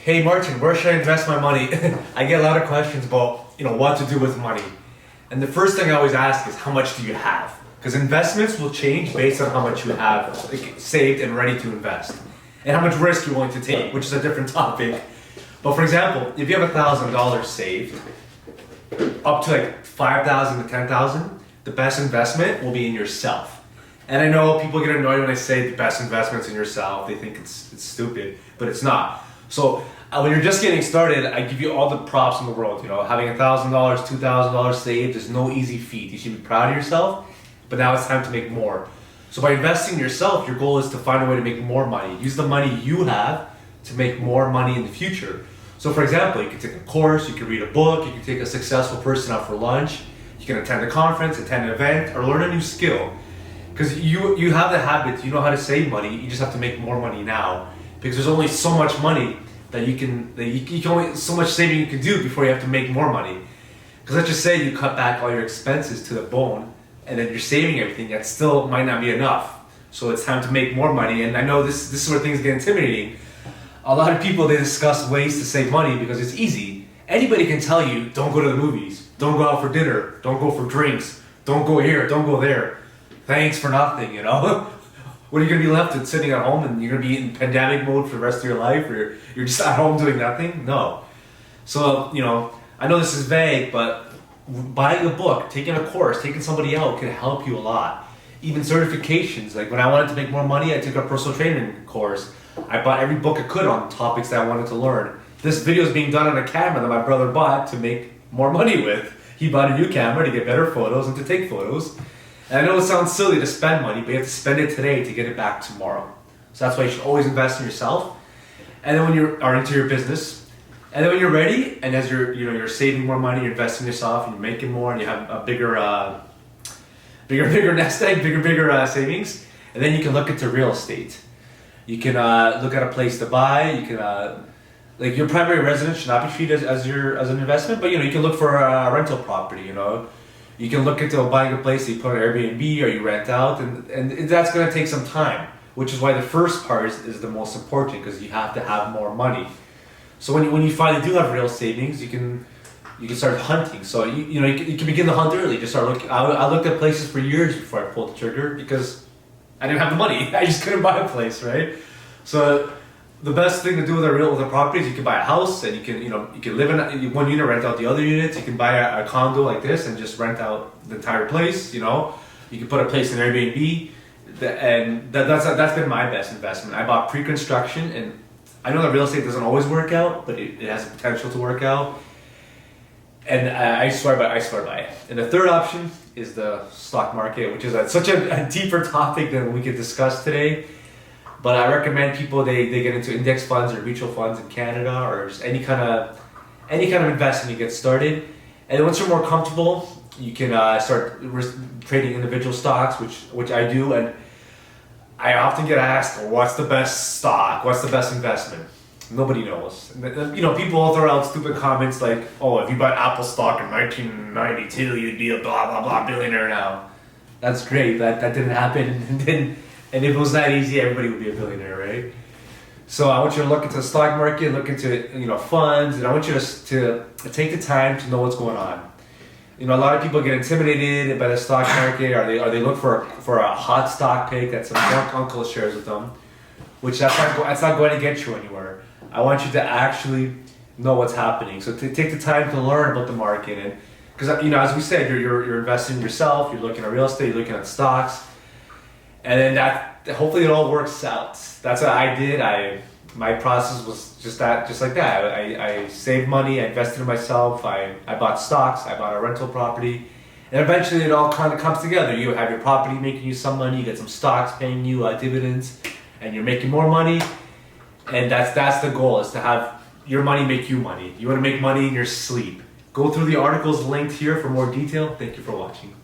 Hey Martin, where should I invest my money? I get a lot of questions about what to do with money. And the first thing I always ask is how much do you have? Because investments will change based on how much you have saved and ready to invest. And how much risk you're willing to take, which is a different topic. But for example, if you have $1,000 saved, up to like 5,000 to 10,000, the best investment will be in yourself. And I know people get annoyed when I say the best investment's in yourself. They think it's stupid, but it's not. So when you're just getting started, I give you all the props in the world. Having $1,000, $2,000 saved is no easy feat. You should be proud of yourself, but now it's time to make more. So by investing in yourself, your goal is to find a way to make more money. Use the money you have to make more money in the future. So for example, you can take a course, you can read a book, you can take a successful person out for lunch, you can attend a conference, attend an event, or learn a new skill. Because you have the habit, you know how to save money, you just have to make more money now. Because there's only so much money that you can only so much saving you can do before you have to make more money. Because let's just say you cut back all your expenses to the bone, and then you're saving everything, that still might not be enough. So it's time to make more money, and I know this is where things get intimidating. A lot of people, they discuss ways to save money because it's easy. Anybody can tell you, don't go to the movies, don't go out for dinner, don't go for drinks, don't go here, don't go there. Thanks for nothing, What are you going to be left with, sitting at home and you're going to be in pandemic mode for the rest of your life, or you're just at home doing nothing? No. So, I know this is vague, but buying a book, taking a course, taking somebody out can help you a lot. Even certifications, like when I wanted to make more money, I took a personal training course. I bought every book I could on topics that I wanted to learn. This video is being done on a camera that my brother bought to make more money with. He bought a new camera to get better photos and to take photos. And I know it sounds silly to spend money, but you have to spend it today to get it back tomorrow. So that's why you should always invest in yourself. And then when you are into your business, and then when you're ready, and as you're saving more money, you're investing in yourself, and you're making more, and you have a bigger nest egg, bigger savings, and then you can look into real estate. You can look at a place to buy. You can like your primary residence should not be treated as an investment, but you can look for a rental property. You can look into buying a place that you put on Airbnb or you rent out, and that's going to take some time, which is why the first part is the most important, because you have to have more money. So when you finally do have real savings, you can start hunting. So you can begin the hunt early. Just start looking. I looked at places for years before I pulled the trigger because I didn't have the money. I just couldn't buy a place, right? So the best thing to do with a property is you can buy a house, and you can live in one unit, rent out the other units. You can buy a condo like this and just rent out the entire place. You can put a place in Airbnb, and that's been my best investment. I bought pre-construction, and I know that real estate doesn't always work out, but it has the potential to work out. And I swear by it. And the third option is the stock market, which is such a deeper topic than we could discuss today. But I recommend people they get into index funds or mutual funds in Canada, or just any kind of investment to get started. And once you're more comfortable, you can start trading individual stocks, which I do. And I often get asked, what's the best stock? What's the best investment? Nobody knows. People will throw out stupid comments like, oh, if you bought Apple stock in 1992, you'd be a blah, blah, blah billionaire now. That's great. That didn't happen. And if it was that easy, everybody would be a billionaire, right? So I want you to look into the stock market, look into funds, and I want you to take the time to know what's going on. A lot of people get intimidated by the stock market, or they look for a hot stock pick that some drunk uncle shares with them, which that's not going to get you anywhere. I want you to actually know what's happening. So take the time to learn about the market, and because as we said, you're investing in yourself, you're looking at real estate, you're looking at stocks. And then that hopefully it all works out. That's what I did. My process was just like that. I saved money, I invested in myself, I bought stocks, I bought a rental property, and eventually it all kind of comes together. You have your property making you some money, you get some stocks paying you dividends, and you're making more money. And that's the goal, is to have your money make you money. You want to make money in your sleep. Go through the articles linked here for more detail. Thank you for watching.